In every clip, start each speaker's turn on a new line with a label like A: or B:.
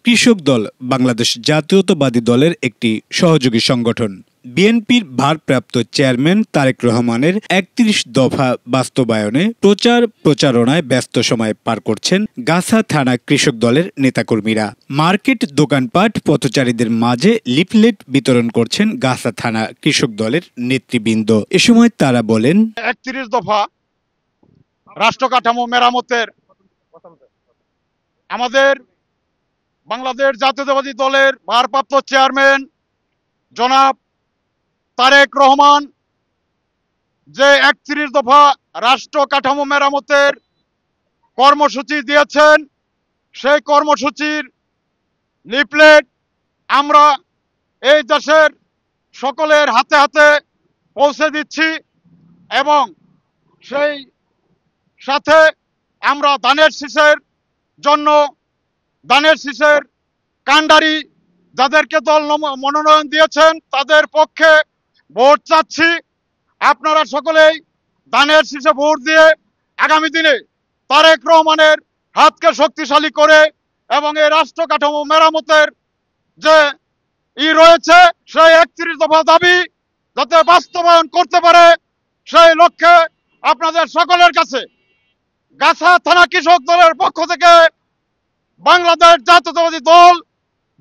A: কৃষক দল বাংলাদেশ জাতীয়তাবাদী দলের একটি সহযোগী সংগঠন। বিএনপির ভারপ্রাপ্ত চেয়ারম্যান তারেক রহমানের ৩১ দফা বাস্তবায়নে প্রচারণায় ব্যস্ত সময় পার করছেন গাছা থানা কৃষক দলের নেতাকর্মীরা। মার্কেট, দোকানপাট, পথচারীদের মাঝে লিফলেট বিতরণ করছেন গাছা থানা কৃষক দলের নেতৃবৃন্দ। এ সময় তারা বলেন,
B: ৩১ দফা রাষ্ট্র কাঠামো মেরামতের আমাদের বাংলাদেশ জাতীয়তাবাদী দলের ভারপ্রাপ্ত চেয়ারম্যান জনাব তারেক রহমান যে ৩১ দফা রাষ্ট্র কাঠামো মেরামতের কর্মসূচি দিয়েছেন, সেই কর্মসূচির লিফলেট আমরা এই দেশের সকলের হাতে হাতে পৌঁছে দিচ্ছি এবং সেই সাথে আমরা ধানের শীষের জন্য ধানের শীষের কাণ্ডারি যাদেরকে দল মনোনয়ন দিয়েছেন তাদের পক্ষে ভোট চাচ্ছি। আপনারা সকলেই ধানের শীষে ভোট দিয়ে আগামী দিনে তারেক রহমানের হাতকে শক্তিশালী করে এবং এই রাষ্ট্র কাঠামো মেরামতের যে রয়েছে সেই ৩১ দফা দাবি যাতে বাস্তবায়ন করতে পারে সেই লক্ষ্যে আপনাদের সকলের কাছে গাছা থানা কৃষক দলের পক্ষ থেকে বাংলাদেশ জাতীয়তাবাদী দল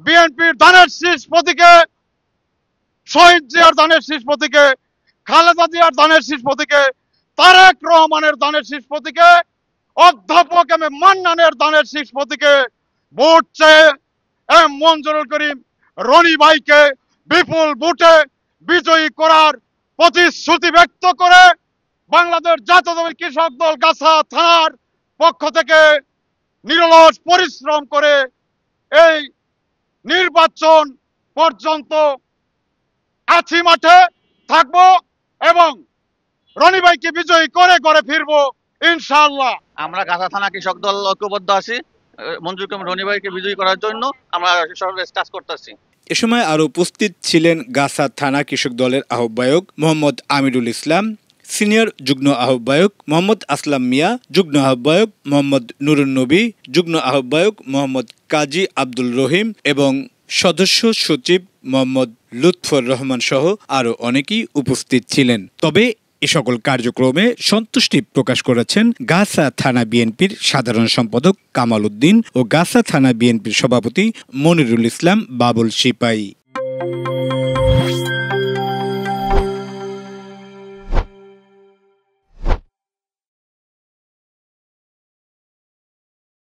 B: বিএনপির ধানের শীষ প্রতীকে, শহীদ জিয়ার ধানের শীষ প্রতীকে, খালেদা জিয়ার ধানের শীষ প্রতীকে, তারেক রহমানের ধানের শীষ প্রতীকে, অধ্যাপক এম এ মান্নানের ধানের শীষ প্রতীকে ভোট চেয়ে এম মঞ্জুরুল করিম রনি ভাইকে বিপুল ভোটে বিজয়ী করার প্রতিশ্রুতি ব্যক্ত করে বাংলাদেশ জাতীয়তাবাদী কৃষক দল গাছা থানার পক্ষ থেকে নিরলস পরিশ্রম করে এই নির্বাচন পর্যন্ত আছি, মাঠে থাকবো এবং রনি ভাইকে বিজয়ী করে ঘরে ফিরবো ইনশাআল্লাহ।
C: আমরা গাছা থানা কৃষক দল ঐক্যবদ্ধ আছি মঞ্জুর করিম রনি ভাইকে বিজয়ী করার জন্য আমরা সর্বে কাজ করতেছি।
A: এ সময় আরো উপস্থিত ছিলেন গাছা থানা কৃষক দলের আহ্বায়ক মোহাম্মদ আমিরুল ইসলাম, সিনিয়র যুগ্ম আহ্বায়ক মোহাম্মদ আসলাম মিয়া, যুগ্ম আহ্বায়ক মোহাম্মদ নুরুন নবী, যুগ্ম আহ্বায়ক মোহাম্মদ কাজী আব্দুল রহিম এবং সদস্য সচিব মোহাম্মদ লুৎফর রহমান সহ আরো অনেকেই উপস্থিত ছিলেন। তবে এ সকল কার্যক্রমে সন্তুষ্টি প্রকাশ করেছেন গাছা থানা বিএনপির সাধারণ সম্পাদক কামাল উদ্দিন ও গাছা থানা বিএনপির সভাপতি মনিরুল ইসলাম বাবুল সিপাহী।